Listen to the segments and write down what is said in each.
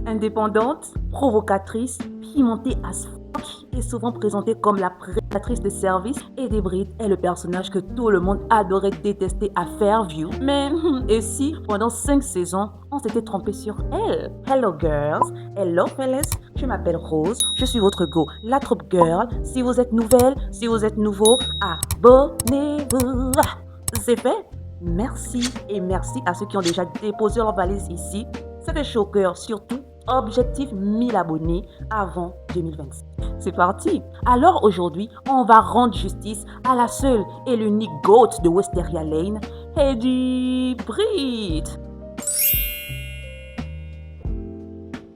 Indépendante, provocatrice, pimentée as fuck et souvent présentée comme la prédatrice de service, Eddie Britt est le personnage que tout le monde adorait détester à Fairview. Mais et si, pendant 5 saisons, on s'était trompé sur elle? Hello girls, hello fellas, je m'appelle Rose, je suis votre go, la troupe girl. Si vous êtes nouvelle, si vous êtes nouveau, abonnez-vous. C'est fait? Merci et merci à ceux qui ont déjà déposé leur valise ici. Ça fait chaud au cœur, surtout objectif 1000 abonnés avant 2026. C'est parti. Alors aujourd'hui, on va rendre justice à la seule et l'unique GOAT de Wisteria Lane, Eddie Britt.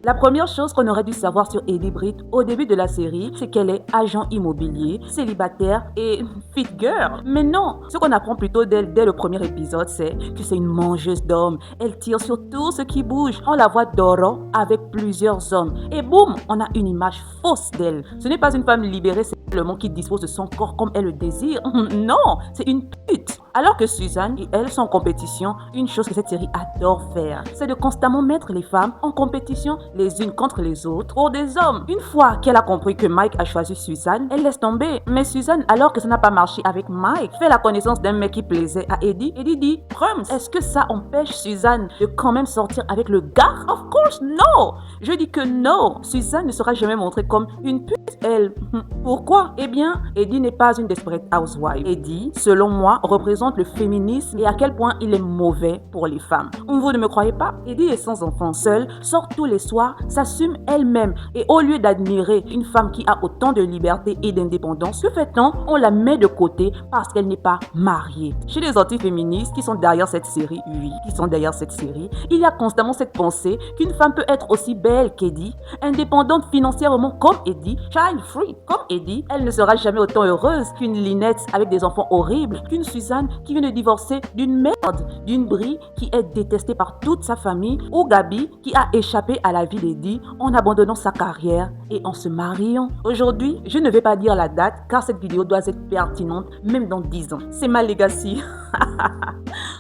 La première chose qu'on aurait dû savoir sur Eddie Britt au début de la série, c'est qu'elle est agent immobilier, célibataire et fit girl. Mais non, ce qu'on apprend plutôt d'elle dès le premier épisode, c'est que c'est une mangeuse d'hommes. Elle tire sur tout ce qui bouge. On la voit d'oro avec plusieurs hommes. Et boum, on a une image fausse d'elle. Ce n'est pas une femme libérée simplement qui dispose de son corps comme elle le désire. Non, c'est une pute. Alors que Suzanne et elle sont en compétition, une chose que cette série adore faire, c'est de constamment mettre les femmes en compétition les unes contre les autres pour des hommes. Une fois qu'elle a compris que Mike a choisi Suzanne, elle laisse tomber. Mais Suzanne, alors que ça n'a pas marché avec Mike, fait la connaissance d'un mec qui plaisait à Eddie. Eddie dit, Prums, est-ce que ça empêche Suzanne de quand même sortir avec le gars? Of course, no! Je dis que non, Suzanne ne sera jamais montrée comme une pute, elle. Pourquoi? Eh bien, Eddie n'est pas une desperate housewife. Eddie, selon moi, représente le féminisme et à quel point il est mauvais pour les femmes. Vous ne me croyez pas? Eddie est sans enfant, seule, sort tous les soirs, s'assume elle-même et au lieu d'admirer une femme qui a autant de liberté et d'indépendance, que fait-on? On la met de côté parce qu'elle n'est pas mariée. Chez les anti-féministes qui sont derrière cette série, oui, qui sont derrière cette série, il y a constamment cette pensée qu'une femme peut être aussi belle qu'Eddie, indépendante financièrement comme Eddie, child-free comme Eddie, elle ne sera jamais autant heureuse qu'une Lynette avec des enfants horribles, qu'une Suzanne qui vient de divorcer d'une merde, d'une Brie qui est détestée par toute sa famille, ou Gabi qui a échappé à la vie d'Eddie en abandonnant sa carrière et en se mariant. Aujourd'hui, je ne vais pas dire la date car cette vidéo doit être pertinente même dans 10 ans. C'est ma legacy.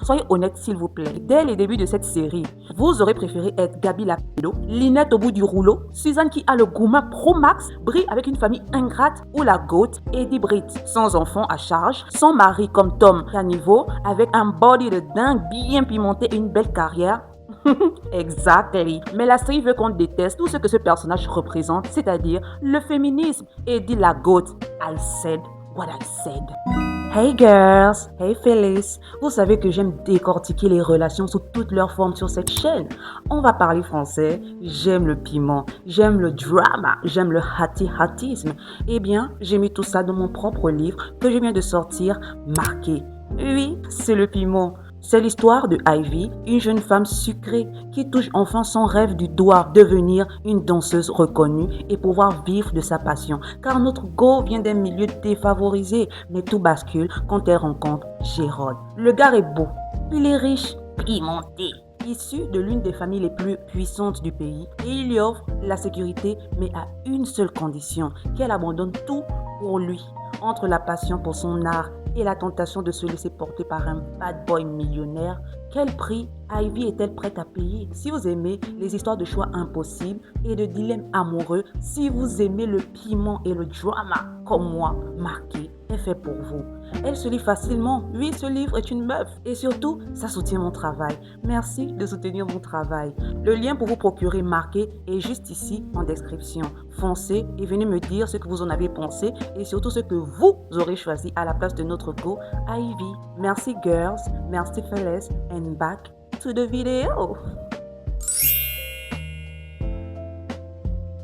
Soyez honnête s'il vous plaît. Dès les débuts de cette série, vous aurez préféré être Gabi la pédo, Lynette au bout du rouleau, Suzanne qui a le gourmand pro max, Brie avec une famille ingrate ou la goat, Eddie Britt sans enfant à charge, sans mari comme Tom Caniveau, avec un body de dingue bien pimenté et une belle carrière. Exactly. Mais la série veut qu'on déteste tout ce que ce personnage représente, c'est-à-dire le féminisme. Eddie la goat. I said what I said. Hey girls, hey Phyllis, vous savez que j'aime décortiquer les relations sous toutes leurs formes sur cette chaîne. On va parler français, j'aime le piment, j'aime le drama, j'aime le hattisme. Eh bien, j'ai mis tout ça dans mon propre livre que je viens de sortir, marqué. Oui, c'est le piment. C'est l'histoire de Ivy, une jeune femme sucrée qui touche enfin son rêve du doigt, devenir une danseuse reconnue et pouvoir vivre de sa passion. Car notre go vient d'un milieu défavorisé, mais tout bascule quand elle rencontre Gérald. Le gars est beau, il est riche, pimenté, issu de l'une des familles les plus puissantes du pays et il lui offre la sécurité, mais à une seule condition, qu'elle abandonne tout pour lui. Entre la passion pour son art et la tentation de se laisser porter par un bad boy millionnaire, quel prix Ivy est-elle prête à payer? Si vous aimez les histoires de choix impossibles et de dilemmes amoureux, si vous aimez le piment et le drama, comme moi, marqué est fait pour vous. Elle se lit facilement. Oui, ce livre est une meuf. Et surtout, ça soutient mon travail. Merci de soutenir mon travail. Le lien pour vous procurer marqué est juste ici en description. Foncez et venez me dire ce que vous en avez pensé et surtout ce que vous aurez choisi à la place de notre go Ivy. Merci girls, merci fellas, and back to the video.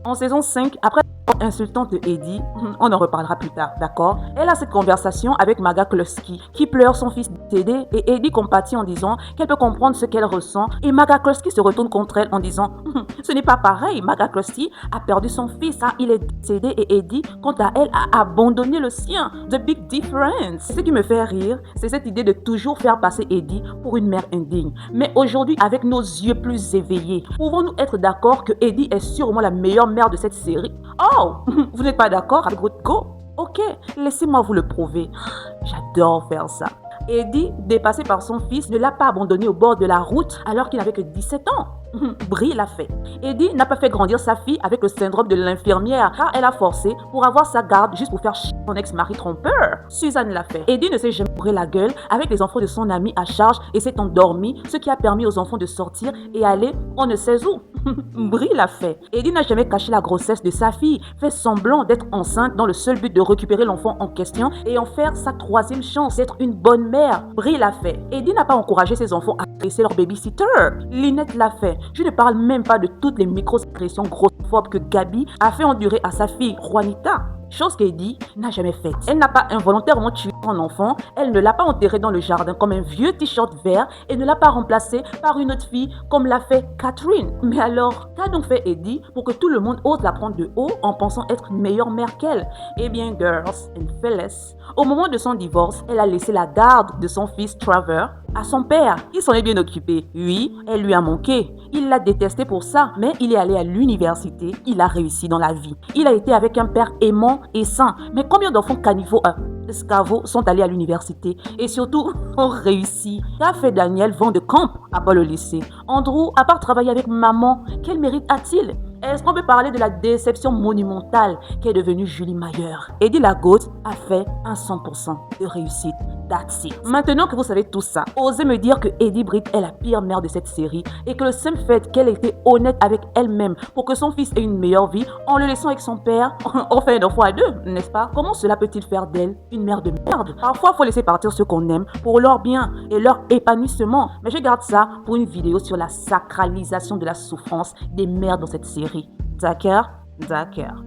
En saison 5, après insultante de Eddie, on en reparlera plus tard, d'accord? Elle a cette conversation avec Maga Klosky qui pleure son fils décédé et Eddie compatit en disant qu'elle peut comprendre ce qu'elle ressent et Maga Klosky se retourne contre elle en disant ce n'est pas pareil, Maga Klosky a perdu son fils, hein, il est décédé et Eddie, quant à elle, a abandonné le sien. The big difference. Ce qui me fait rire, c'est cette idée de toujours faire passer Eddie pour une mère indigne. Mais aujourd'hui, avec nos yeux plus éveillés, pouvons-nous être d'accord que Eddie est sûrement la meilleure mère de cette série? Oh, vous n'êtes pas d'accord avec votre go? Ok, laissez-moi vous le prouver. J'adore faire ça. Eddie, dépassé par son fils, ne l'a pas abandonné au bord de la route alors qu'il n'avait que 17 ans. Brie l'a fait. Eddie n'a pas fait grandir sa fille avec le syndrome de l'infirmière car elle a forcé pour avoir sa garde juste pour faire chier son ex-mari trompeur. Suzanne l'a fait. Eddie ne s'est jamais bourré la gueule avec les enfants de son ami à charge et s'est endormi, ce qui a permis aux enfants de sortir et aller on ne sait où. Brie l'a fait. Eddie n'a jamais caché la grossesse de sa fille, fait semblant d'être enceinte dans le seul but de récupérer l'enfant en question et en faire sa troisième chance d'être une bonne mère. Brie l'a fait. Eddie n'a pas encouragé ses enfants à agresser leur babysitter. Lynette l'a fait. Je ne parle même pas de toutes les micro-agressions grossophobes que Gabi a fait endurer à sa fille Juanita. Chose qu'Eddie n'a jamais faite. Elle n'a pas involontairement tué son enfant, elle ne l'a pas enterré dans le jardin comme un vieux t-shirt vert et ne l'a pas remplacé par une autre fille comme l'a fait Catherine. Mais alors, qu'a donc fait Eddie pour que tout le monde ose la prendre de haut en pensant être une meilleure mère qu'elle? Eh bien, girls and fellas, au moment de son divorce, elle a laissé la garde de son fils Trevor à son père. Il s'en est bien occupé. Oui, elle lui a manqué. Il l'a détesté pour ça, mais il est allé à l'université. Il a réussi dans la vie. Il a été avec un père aimant et sain. Mais combien d'enfants escavots sont allés à l'université et surtout ont réussi? Qu'a fait Daniel Van de Camp à pas le lycée? Andrew, à part travailler avec maman, quel mérite a-t-il? Est-ce qu'on peut parler de la déception monumentale qu'est devenue Julie Mayer? Eddie Lagotte a fait un 100% de réussite. That's it. Maintenant que vous savez tout ça, osez me dire que Eddie Britt est la pire mère de cette série et que le simple fait qu'elle ait été honnête avec elle-même pour que son fils ait une meilleure vie en le laissant avec son père, on fait un enfant à deux, n'est-ce pas? Comment cela peut-il faire d'elle une mère de merde? Parfois, il faut laisser partir ceux qu'on aime pour leur bien et leur épanouissement. Mais je garde ça pour une vidéo sur la sacralisation de la souffrance des mères dans cette série. D'accord? D'accord.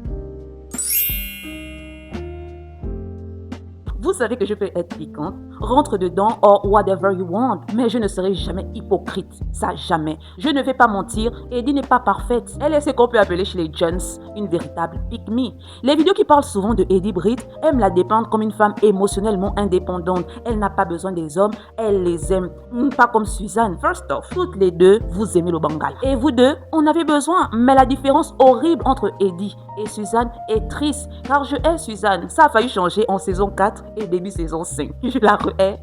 Vous savez que je peux être piquante, rentre dedans or whatever you want, mais je ne serai jamais hypocrite, ça jamais. Je ne vais pas mentir, Eddie n'est pas parfaite. Elle est ce qu'on peut appeler chez les Jones une véritable pick-me. Les vidéos qui parlent souvent de Eddie Britt aiment la dépeindre comme une femme émotionnellement indépendante. Elle n'a pas besoin des hommes, elle les aime. Pas comme Suzanne. First off, toutes les deux, vous aimez le Bangal. Et vous deux, on avait besoin. Mais la différence horrible entre Eddie et Suzanne est triste, car je hais Suzanne. Ça a failli changer en saison 4 et début saison 5. Je la hais.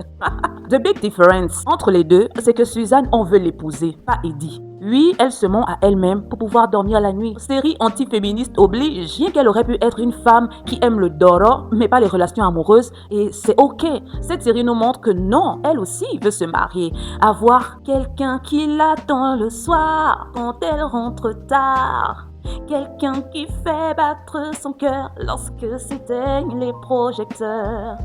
The big difference entre les deux, c'est que Suzanne, on veut l'épouser, pas Eddie. Oui, elle se ment à elle-même pour pouvoir dormir la nuit. Série anti-féministe oblige, bien qu'elle aurait pu être une femme qui aime le doro, mais pas les relations amoureuses, et c'est ok. Cette série nous montre que non, elle aussi veut se marier, avoir quelqu'un qui l'attend le soir quand elle rentre tard. Quelqu'un qui fait battre son cœur lorsque s'éteignent les projecteurs.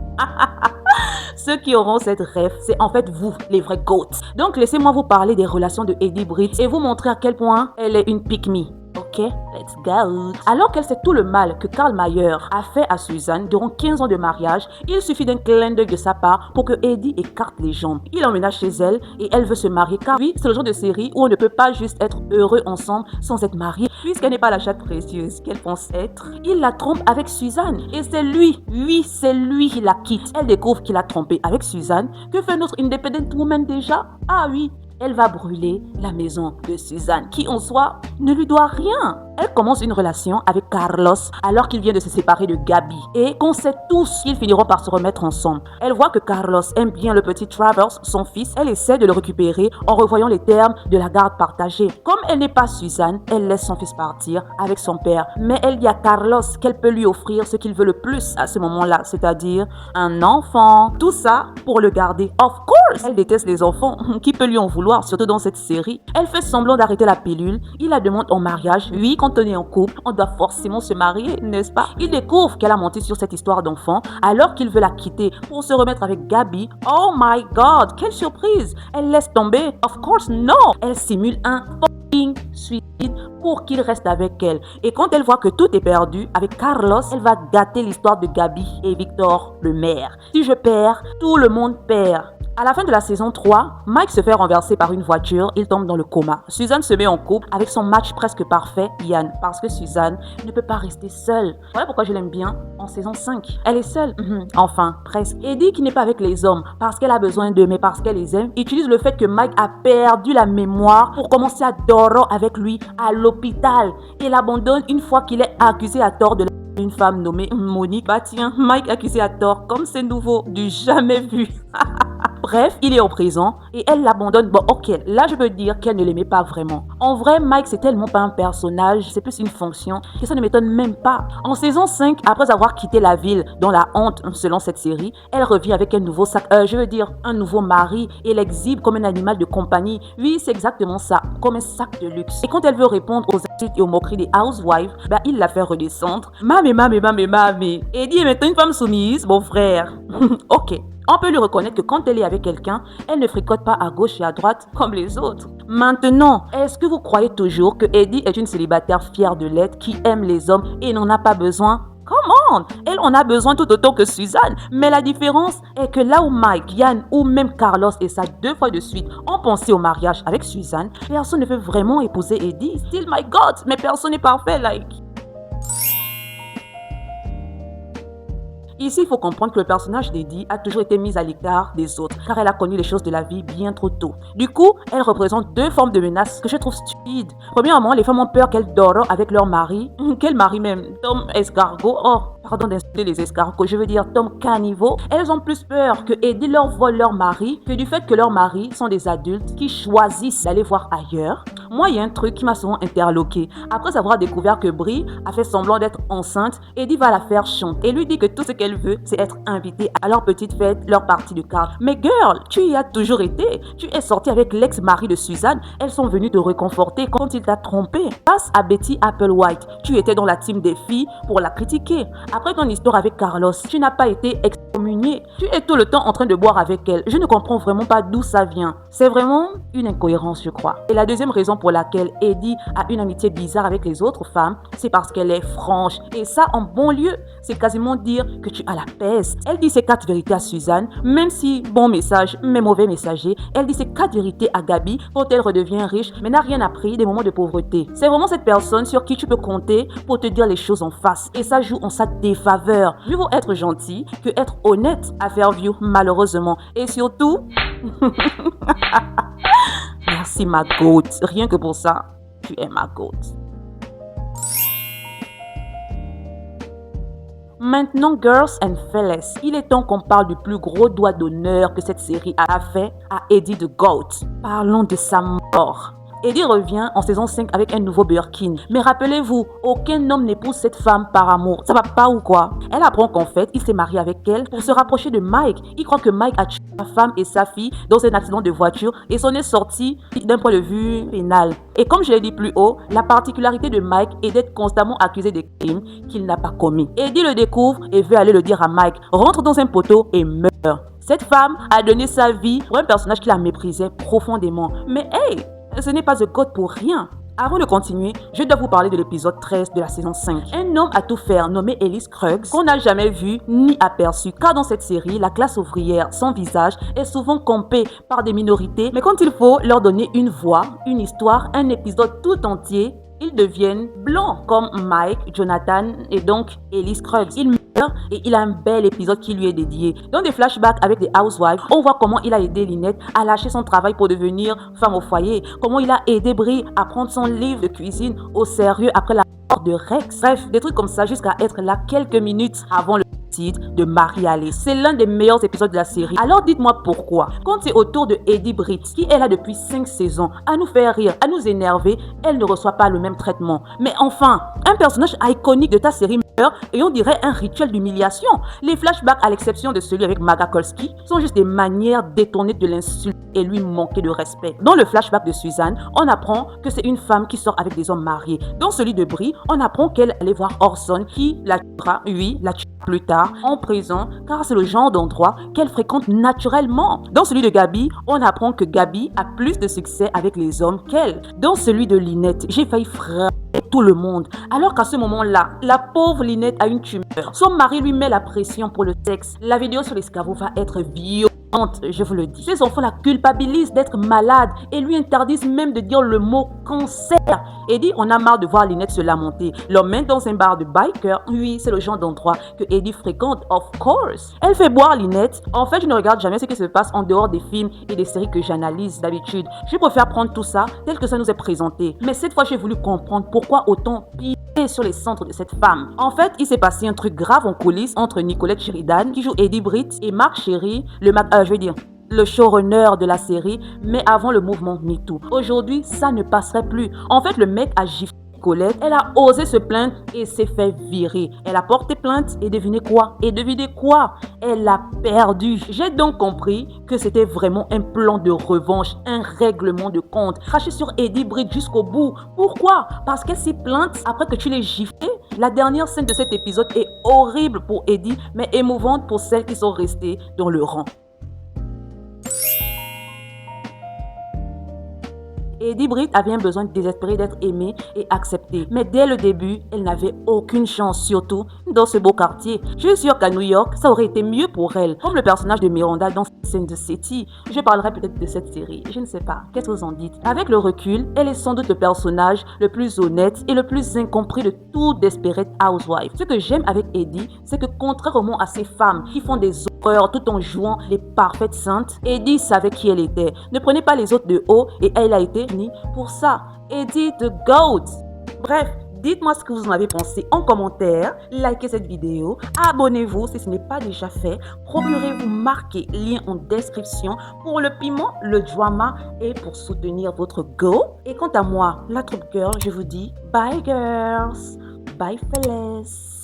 Ceux qui auront cette rêve, c'est en fait vous, les vrais goats. Donc laissez-moi vous parler des relations de Eddie Britt et vous montrer à quel point elle est une pick-me. Ok, let's go. Alors qu'elle sait tout le mal que Karl Mayer a fait à Suzanne durant 15 ans de mariage, il suffit d'un clin d'œil de sa part pour que Eddie écarte les jambes. Il emménage chez elle et elle veut se marier car oui, c'est le genre de série où on ne peut pas juste être heureux ensemble sans être marié puisqu'elle n'est pas la chatte précieuse qu'elle pense être. Il la trompe avec Suzanne et c'est lui, oui, c'est lui qui la quitte. Elle découvre qu'il a trompé avec Suzanne. Que fait notre independent woman déjà? Ah oui, elle va brûler la maison de Suzanne, qui en soi ne lui doit rien. Elle commence une relation avec Carlos alors qu'il vient de se séparer de Gabi et qu'on sait tous qu'ils finiront par se remettre ensemble. Elle voit que Carlos aime bien le petit Travers, son fils. Elle essaie de le récupérer en revoyant les termes de la garde partagée. Comme elle n'est pas Suzanne, elle laisse son fils partir avec son père. Mais elle dit à Carlos qu'elle peut lui offrir ce qu'il veut le plus à ce moment-là, c'est-à-dire un enfant. Tout ça pour le garder. Of course, elle déteste les enfants. Qui peut lui en vouloir, surtout dans cette série? Elle fait semblant d'arrêter la pilule. Il la demande en mariage. Oui, quand on est en couple, on doit forcément se marier, n'est-ce pas? Il découvre qu'elle a menti sur cette histoire d'enfant alors qu'il veut la quitter pour se remettre avec Gabi. Oh my god, quelle surprise! Elle laisse tomber? Of course, non! Elle simule un fucking suicide pour qu'il reste avec elle. Et quand elle voit que tout est perdu avec Carlos, elle va gâter l'histoire de Gabi et Victor, le maire. Si je perds, tout le monde perd. À la fin de la saison 3, Mike se fait renverser par une voiture, il tombe dans le coma. Suzanne se met en couple avec son match presque parfait, Ian, parce que Suzanne ne peut pas rester seule. Voilà pourquoi je l'aime bien en saison 5. Elle est seule, enfin, presque. Eddie, qui n'est pas avec les hommes parce qu'elle a besoin d'eux, mais parce qu'elle les aime, utilise le fait que Mike a perdu la mémoire pour commencer à dormir avec lui à l'hôpital et l'abandonne une fois qu'il est accusé à tort de une femme nommée Monique. Bah tiens, Mike accusé à tort, comme c'est nouveau, du jamais vu. Bref, il est au présent et elle l'abandonne. Bon, ok, là je peux dire qu'elle ne l'aimait pas vraiment. En vrai, Mike, c'est tellement pas un personnage, c'est plus une fonction, que ça ne m'étonne même pas. En saison 5, après avoir quitté la ville dans la honte, selon cette série, elle revient avec un nouveau sac, un nouveau mari et l'exhibe comme un animal de compagnie. Oui, c'est exactement ça, comme un sac de luxe. Et quand elle veut répondre aux insultes et aux moqueries des housewives, il la fait redescendre. Mamé. Eddie est maintenant une femme soumise, mon frère. Ok. On peut lui reconnaître que quand elle est avec quelqu'un, elle ne fricote pas à gauche et à droite comme les autres. Maintenant, est-ce que vous croyez toujours que Eddie est une célibataire fière de l'être qui aime les hommes et n'en a pas besoin? Come on! Elle en a besoin tout autant que Suzanne. Mais la différence est que là où Mike, Yann ou même Carlos et ça 2 fois de suite ont pensé au mariage avec Suzanne, personne ne veut vraiment épouser Eddie. Still my God, mais personne n'est parfait, Ici, il faut comprendre que le personnage d'Eddie a toujours été mis à l'écart des autres, car elle a connu les choses de la vie bien trop tôt. Du coup, elle représente 2 formes de menaces que je trouve stupides. Premièrement, les femmes ont peur qu'elles dorment avec leur mari. Quel mari même? Tom Escargot. Oh, pardon d'insulter les escargots, je veux dire Tom Caniveau. Elles ont plus peur que Eddie leur vole leur mari que du fait que leurs maris sont des adultes qui choisissent d'aller voir ailleurs. Moi, il y a un truc qui m'a souvent interloqué. Après avoir découvert que Brie a fait semblant d'être enceinte, Eddie va la faire chanter et lui dit que tout ce qu'elle veut, c'est être invitée à leur petite fête, leur partie de cartes. Mais girl, tu y as toujours été. Tu es sortie avec l'ex-mari de Suzanne. Elles sont venues te réconforter quand il t'a trompé. Passe à Betty Applewhite. Tu étais dans la team des filles pour la critiquer. Après ton histoire avec Carlos, tu n'as pas été excommuniée. Tu es tout le temps en train de boire avec elle. Je ne comprends vraiment pas d'où ça vient. C'est vraiment une incohérence, je crois. Et la deuxième raison pour laquelle Eddie a une amitié bizarre avec les autres femmes, c'est parce qu'elle est franche. Et ça, en bon lieu, c'est quasiment dire que tu as la peste. Elle dit ses 4 vérités à Suzanne, même si bon message, mais mauvais messager. Elle dit ses 4 vérités à Gabi quand elle redevient riche, mais n'a rien appris des moments de pauvreté. C'est vraiment cette personne sur qui tu peux compter pour te dire les choses en face. Et ça joue en sa défaveur. Mieux vaut être gentil que être honnête à Fairview, malheureusement. Et surtout... Merci ma goat. Rien que pour ça, tu es ma goat. Maintenant, girls and fellas, il est temps qu'on parle du plus gros doigt d'honneur que cette série a fait à Eddie the Goat. Parlons de sa mort. Eddie revient en saison 5 avec un nouveau Birkin. Mais rappelez-vous, aucun homme n'épouse cette femme par amour. Ça va pas ou quoi? Elle apprend qu'en fait, il s'est marié avec elle pour se rapprocher de Mike. Il croit que Mike a tué sa femme et sa fille dans un accident de voiture et s'en est sorti d'un point de vue pénal. Et comme je l'ai dit plus haut, la particularité de Mike est d'être constamment accusé de crimes qu'il n'a pas commis. Eddie le découvre et veut aller le dire à Mike. Rentre dans un poteau et meurt. Cette femme a donné sa vie pour un personnage qui la méprisait profondément. Mais hey! Ce n'est pas The Goat pour rien. Avant de continuer, je dois vous parler de l'épisode 13 de la saison 5. Un homme à tout faire nommé Ellis Scruggs, qu'on n'a jamais vu ni aperçu, car dans cette série, la classe ouvrière sans visage est souvent campée par des minorités, mais quand il faut leur donner une voix, une histoire, un épisode tout entier, ils deviennent blancs, comme Mike, Jonathan et donc Ellis Scruggs. Il meurt et il a un bel épisode qui lui est dédié. Dans des flashbacks avec des housewives, on voit comment il a aidé Lynette à lâcher son travail pour devenir femme au foyer, comment il a aidé Brie à prendre son livre de cuisine au sérieux après la mort de Rex. Bref, des trucs comme ça jusqu'à être là quelques minutes avant le suicide de Marie-Alice. C'est l'un des meilleurs épisodes de la série. Alors dites-moi pourquoi. Quand c'est au tour de Eddie Britt, qui est là depuis 5 saisons, à nous faire rire, à nous énerver, elle ne reçoit pas le même traitement. Mais enfin, un personnage iconique de ta série meurt et on dirait un rituel d'humiliation. Les flashbacks, à l'exception de celui avec Maga Kolsky, sont juste des manières détournées de l'insulte et lui manquer de respect. Dans le flashback de Suzanne, on apprend que c'est une femme qui sort avec des hommes mariés. Dans celui de Brie, on apprend qu'elle allait voir Orson qui la tuera, plus tard en prison, car c'est le genre d'endroit qu'elle fréquente naturellement. Dans celui de Gabi, on apprend que Gabi a plus de succès avec les hommes qu'elle. Dans celui de Lynette, j'ai failli frapper tout le monde, alors qu'à ce moment-là, la pauvre Lynette a une tumeur. Son mari lui met la pression pour le sexe. La vidéo sur l'escabeau va être violente, je vous le dis. Ses enfants la culpabilisent d'être malade et lui interdisent même de dire le mot cancer. Eddie, on a marre de voir Lynette se lamenter. L'emmène dans un bar de biker. Oui, c'est le genre d'endroit que Eddie fréquente, of course. Elle fait boire Lynette. En fait, je ne regarde jamais ce qui se passe en dehors des films et des séries que j'analyse d'habitude. Je préfère prendre tout ça tel que ça nous est présenté. Mais cette fois, j'ai voulu comprendre pourquoi autant piller sur les centres de cette femme. En fait, il s'est passé un truc grave en coulisses entre Nicolette Sheridan, qui joue Eddie Britt, et Mark Sherry, le showrunner de la série, mais avant le mouvement MeToo. Aujourd'hui, ça ne passerait plus. En fait, le mec a giflé Colette, elle a osé se plaindre et s'est fait virer. Elle a porté plainte et devinez quoi? Elle a perdu. J'ai donc compris que c'était vraiment un plan de revanche, un règlement de compte. Cracher sur Eddie Britt jusqu'au bout. Pourquoi? Parce qu'elle s'est plainte après que tu l'aies giflée. La dernière scène de cet épisode est horrible pour Eddie, mais émouvante pour celles qui sont restées dans le rang. Eddie Britt avait un besoin désespéré d'être aimée et acceptée. Mais dès le début, elle n'avait aucune chance, surtout dans ce beau quartier. Je suis sûre qu'à New York, ça aurait été mieux pour elle. Comme le personnage de Miranda dans Sin City. Je parlerai peut-être de cette série, je ne sais pas. Qu'est-ce que vous en dites? Avec le recul, elle est sans doute le personnage le plus honnête et le plus incompris de tout Desperate Housewives. Ce que j'aime avec Eddie, c'est que contrairement à ces femmes qui font des horreurs tout en jouant les parfaites saintes, Eddie savait qui elle était. Ne prenez pas les autres de haut et elle a été pour ça. Eddie the GOAT. Bref, dites-moi ce que vous en avez pensé en commentaire, likez cette vidéo, abonnez-vous si ce n'est pas déjà fait, procurez-vous marquer lien en description pour le piment, le drama et pour soutenir votre go. Et quant à moi, la troupe girl, je vous dis bye girls, bye fellas.